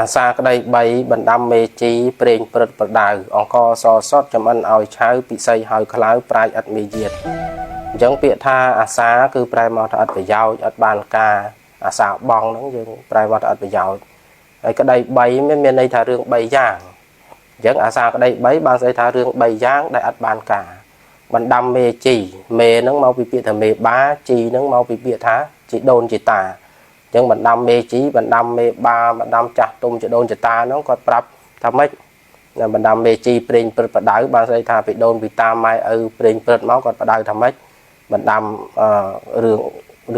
អាសាក្តី3បណ្ដាំមេជីប្រេងព្រឹត្តប្រដៅអង្គសសតចំអិនឲ្យឆៅពិសីហើយខ្លៅប្រាជ្ញឥតមេយាទអញ្ចឹងពាក្យថាអាសាគឺប្រែមកថាឥតប្រយោជន៍ឥតបានការអាសាបងហ្នឹងយើងប្រែមកថាឥតប្រយោជន៍ហើយក្តី3មានន័យថារឿង3យ៉ាងអញ្ចឹងអាសាក្តី3បានស្អីថារឿង3យ៉ាងដែលឥតបានការបណ្ដាំមេជីមេហ្នឹងមកពីពាក្យថាមេបាជីហ្នឹងមកពីពាក្យថាជីដូនជីតាអញ្ចឹងបណ្ដាំមេជីបណ្ដាំមេបាបណ្ដាំចាស់ទុំជីដូនជីតាហ្នឹងគាត់ប្រាប់ថាម៉េចបណ្ដាំមេជីប្រេងព្រឹត្តប្រដៅបានស្អីថាពីដូនពីតាម៉ែឪប្រេងព្រឹត្តមកគាត់ប្រដៅថាម៉េចបណ្ដាំរឿ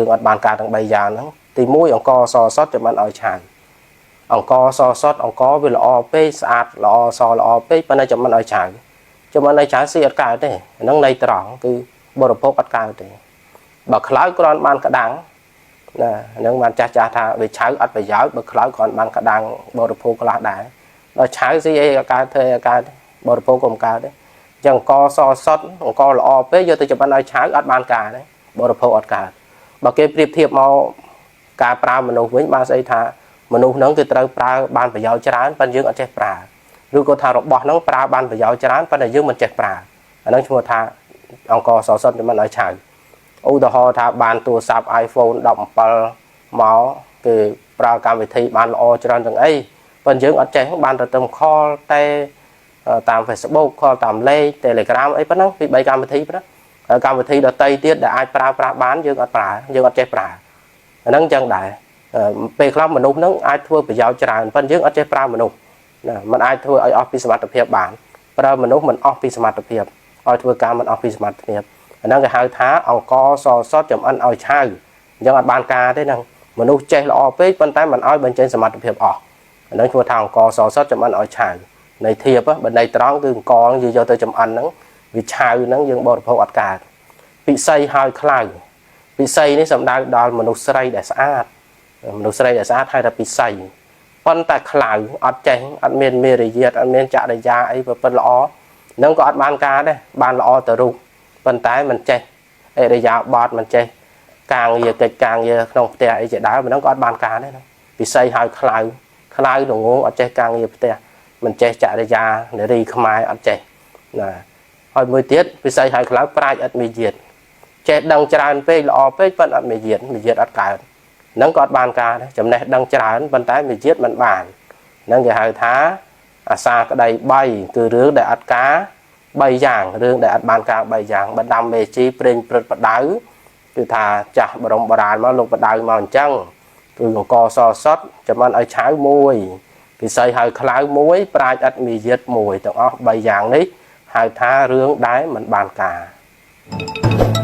ងអត់បានការទាំង3យ៉ាងហ្នឹងទី1អង្គសសតចាំមិនឲ្យឆានអង្គសសតអង្គវាល្អពេកស្អាតល្អសល្អពេកប៉ុន្តែចាំមិនឲ្យឆានចាំមិនឲ្យឆានស៊ីអត់កើតទេហ្នឹងន័យត្រង់គឺបរិភោគអត់កើតទេបើខ្លោចគ្រាន់បានក្តាំងណាហ្នឹងបានចាស់ថាវាឆៅអត់ប្រយោជន៍បើខ្លោចគ្រាន់បានក្តាំងបរិភោគខ្លះដែរដល់ឆៅស៊ីអីកើតធ្វើអីកើតបរិភោគក៏មិនកើតដែរអញ្ចឹងអង្គសសតអង្គល្អពេកយកទៅចាំមិនឲ្យឆៅអត់បានការទេបរិភោគអត់កើតបើគេប្រៀបធៀបមកការប្រើមនុស្សវិញបានស្អីថាមនុស្សហ្នឹងគឺត្រូវប្រើបានប្រយោជន៍ច្រើនប៉ុន្តែយើងអត់ចេះប្រើឬក៏ថារបស់ហ្នឹងប្រើបានប្រយោជន៍ច្រើនប៉ុន្តែយើងមិនចេះប្រើអាហ្នឹងឈ្មោះថាអង្គសសតចាំមិនឲ្យឆៅឧទាហរណ៍ថាបានទូរស័ព្ទ iPhone 17មកគេប្រើកម្មវិធីបានល្អច្រើនទាំងអីប៉ុន្តែយើងអត់ចេះបានទៅខលតែតាម Facebook ខលតាមលេខ Telegram អីប៉ុណ្ណឹងពី3កម្មវិធីប៉ុណ្ណឹងហើយកម្មវិធីដទៃទៀតដែលអាចប្រើប្រាស់បានយើងអត់ប្រើយើងអត់ចេះប្រើអាហ្នឹងអញ្ចឹងដែរពេលខ្លះមនុស្សហ្នឹងអាចធ្វើប្រយោជន៍ច្រើនប៉ុន្តែយើងអត់ចេះប្រើមនុស្សណាมันអាចធ្វើឲ្យអស់ពីសមត្ថភាពបានប្រើមនុស្សមិនអស់ពីសមត្ថភាពឲ្យធ្វើការមិនអស់ពីសមត្ថភាពអាហ្នឹងគេហៅថាអង្គសសតចំអិនឲ្យឆៅអញ្ចឹងអត់បានការទេហ្នឹងមនុស្សចេះល្អពេកប៉ុន្តែមិនឲ្យបញ្ចេញសមត្ថភាពអស់អាហ្នឹងឈ្មោះថាអង្គសសតចំអិនឲ្យឆៅនៃធៀបបើន័យត្រង់គឺអង្គយើងយកទៅចំអិនហ្នឹងវាឆៅហ្នឹងយើងបរិភោគអត់កើតពិសីហើយខ្លៅពិសីនេះសំដៅដល់មនុស្សស្រីដែលស្អាតមនុស្សស្រីដែលស្អាតហៅថាពិសីប៉ុន្តែខ្លៅអត់ចេះអត់មានមេរយាទអត់មានចរិយាអីប្រពន្ធល្អហ្នឹងក៏អត់បានការដែរបានល្អទៅរូបប៉ុន្តែមិនចេះអរិយាបថមិនចេះការងារកិច្ចការងារក្នុងផ្ទះអីជាដើមហ្នឹងក៏អត់បានការដែរពិសីហើយខ្លៅល្ងងអត់ចេះការងារផ្ទះមិនចេះចរិយានារីខ្មែរអត់ចេះណាហើយមួយទៀតពិសីហើយខ្លៅប្រាជ្ញឥតមេយាទចេះដឹងច្រើនពេកល្អពេកប៉ុន្តែអត់មេយាទអត់កើតហ្នឹងក៏អត់បានការដែរចំណេះដឹងច្រើនប៉ុន្តែមេយាទមិនបានហ្នឹងគេហៅថាអាសាក្តី3គឺរឿងដែលអត់ការ3យ៉ាងរឿងដែលអត់បានការ3យ៉ាងបណ្ដាំមេជីប្រេងព្រឹត្តប្រដៅគឺថាចាស់បរមបុរាណមកលោកបដៅមកអញ្ចឹងគឺអង្គសសតចំមិនឲ្យឆៅ1ពិសីហើយខ្លៅ1ប្រាជ្ញឥតមេយាទ1ទាំងអស់3យ៉ាងនេះហៅថារឿងដែលមិនបានការ